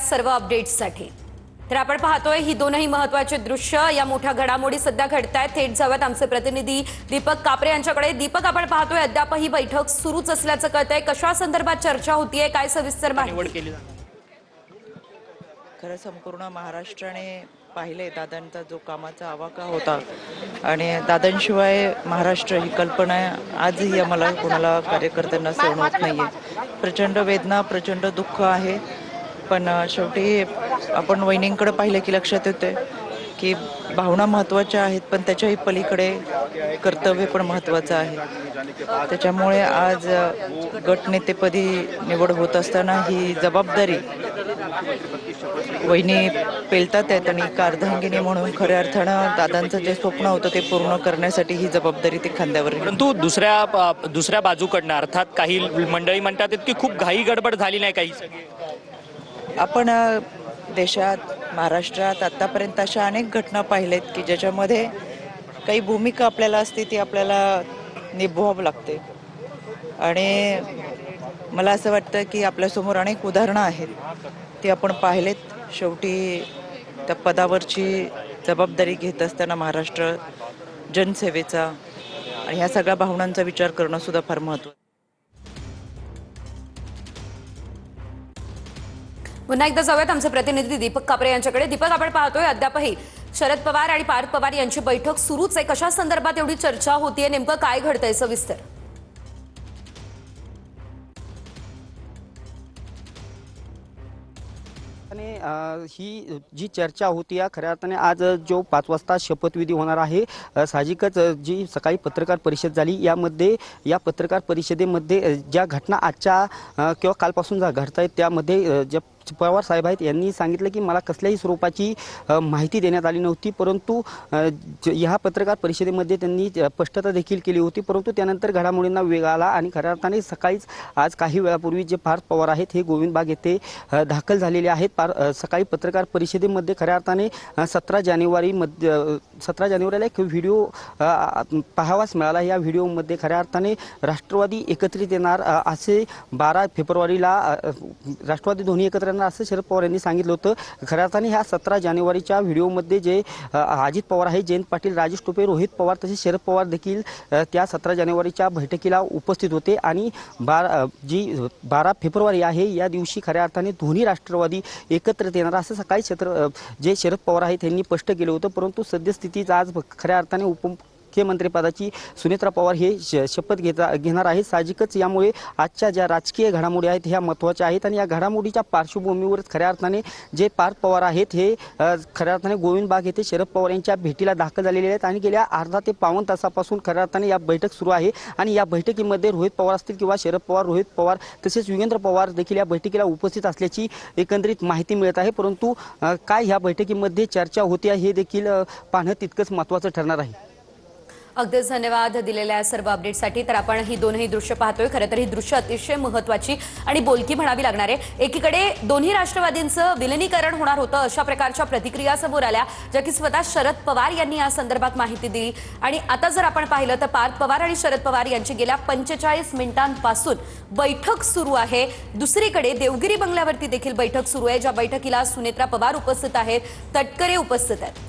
सर्व अपडेट्ससाठी। तर आपण पाहतोय ही दोनही महत्त्वाचे दृश्य, या मोठ्या घडामोडी सध्या घडतायत। थेट जाऊयात आमचे प्रतिनिधी दीपक कापरे यांच्याकडे। दीपक, आपण पाहतोय अद्याप ही बैठक सुरूच असल्याचं कळतंय, कशा संदर्भात चर्चा होतीये, काय सविस्तर माहिती? खरं संपूर्ण महाराष्ट्राने पाहिले दादांचा जो कामाचा आवाका होता आणि दादांशिवाय महाराष्ट्र ही कल्पना आजही आम्हाला कोणाला कार्यकर्त्यांना सहन होत नाहीये। प्रचंड वेदना, प्रचंड दुःख आहे, पण शेवटी आपण वहिनींकडे पाहिले की लक्षात येते की भावना महत्त्वाच्या आहेत, पण त्याच्याही पलीकडे कर्तव्य पण महत्त्वाचं आहे। त्याच्यामुळे आज गटनेतेपदी निवड होत असताना ही जबाबदारी वहिनी पेलतात आहेत आणि अर्धांगिनी म्हणून खऱ्या अर्थानं दादांचं जे स्वप्न होतं ते पूर्ण करण्यासाठी ही जबाबदारी ते खांद्यावर घेतात। परंतु दुसऱ्या बाजूकडनं अर्थात काही मंडळी म्हणतात की खूप घाई गडबड झाली नाही काही। आपण देशात, महाराष्ट्रात आतापर्यंत अशा अनेक घटना पाहिलेत की ज्याच्यामध्ये काही भूमिका आपल्याला असते ती आपल्याला निभवावं लागते आणि मला असं वाटतं की आपल्यासमोर अनेक उदाहरणं आहेत, ती आपण पाहिलेत। शेवटी त्या पदावरची जबाबदारी घेत असताना महाराष्ट्र जनसेवेचा आणि ह्या सगळ्या भावनांचा विचार करणं सुद्धा फार महत्त्वाचं। पुन्हा एकदा जाऊयात आमचे प्रतिनिधी दीपक कापरे यांच्याकडे। दीपक, आपण पाहतोय अद्यापही शरद पवार आणि पार्थ पवार यांची बैठक सुरूच आहे, कशा संदर्भात एवढी चर्चा होतीये, नेमकं काय घडतंय सविस्तर? ही जी चर्चा होती या खऱ्या अर्थाने आज जो 5 वाजता शपथविधी होणार आहे, साहजिकच जी सकाळी पत्रकार परिषद झाली यामध्ये या पत्रकार परिषदेमध्ये ज्या घटना आजच्या किंवा कालपासून घडत आहेत त्यामध्ये ज्या पवार साहेब आहेत यांनी सांगितलं की मला कसल्याही स्वरूपाची माहिती देण्यात आली नव्हती, परंतु ह्या पत्रकार परिषदेमध्ये त्यांनी स्पष्टता देखील केली होती। परंतु त्यानंतर घडामोडींना वेग आला आणि खऱ्या अर्थाने सकाळीच आज काही वेळापूर्वी जे पार्थ पवार आहेत हे गोविंद बाग येथे दाखल झालेले आहेत। सकाळी पत्रकार परिषदेमध्ये खऱ्या अर्थाने 17 जानेवारीला एक व्हिडिओ पाहावास मिळाला। या व्हिडिओमध्ये खऱ्या अर्थाने राष्ट्रवादी एकत्रित येणार असे 12 फेब्रुवारीला राष्ट्रवादी दोन्ही एकत्र असं शरद पवार यांनी सांगितलं होतं। खऱ्या अर्थाने ह्या 17 जानेवारीच्या व्हिडिओमध्ये जे अजित पवार आहे, जयंत पाटील, राजेश टोपे, रोहित पवार तसेच शरद पवार देखील त्या 17 जानेवारीच्या बैठकीला उपस्थित होते आणि 12 फेब्रुवारी आहे या दिवशी खऱ्या अर्थाने दोन्ही राष्ट्रवादी एकत्रित येणार असं सकाळी जे शरद पवार आहेत यांनी स्पष्ट केलं होतं। परंतु सद्यस्थितीत आज खऱ्या अर्थाने मुख्यमंत्रीपदाची सुनेत्रा पवार हे शपथ घेणार आहेत। साहजिकच यामुळे आजच्या ज्या राजकीय घडामोडी आहेत ह्या महत्त्वाच्या आहेत आणि या घडामोडीच्या पार्श्वभूमीवर खऱ्या अर्थाने जे पार्थ पवार आहेत हे खऱ्या अर्थाने गोविंद बाग येथे शरद पवार यांच्या भेटीला दाखल झालेले आहेत आणि गेल्या अर्धा ते पाऊण तासापासून खऱ्या अर्थाने या बैठक सुरू आहे आणि या बैठकीमध्ये रोहित पवार असतील किंवा शरद पवार, रोहित पवार तसेच युगेंद्र पवार देखील या बैठकीला उपस्थित असल्याची एकंदरीत माहिती मिळत आहे। परंतु काय ह्या बैठकीमध्ये चर्चा होती हे देखील पाहणं तितकंच महत्त्वाचं ठरणार आहे। अगदीच धन्यवाद दिलेल्या सर्व अपडेटसाठी। तर आपण ही दोनही दृश्य पाहतोय, खरं तर ही दृश्य अतिशय महत्त्वाची आणि बोलकी म्हणावी लागणार आहे। एकीकडे दोन्ही राष्ट्रवादींचं विलिनीकरण होणार होतं अशा प्रकारच्या प्रतिक्रिया समोर आल्या, ज्या की स्वतः शरद पवार यांनी या संदर्भात माहिती दिली। आणि आता जर आपण पाहिलं तर पार्थ पवार आणि शरद पवार यांची गेल्या 45 मिनिटांपासून बैठक सुरू आहे। दुसरीकडे देवगिरी बंगल्यावरती देखील बैठक सुरू आहे, ज्या बैठकीला सुनेत्रा पवार उपस्थित आहेत, तटकरे उपस्थित आहेत।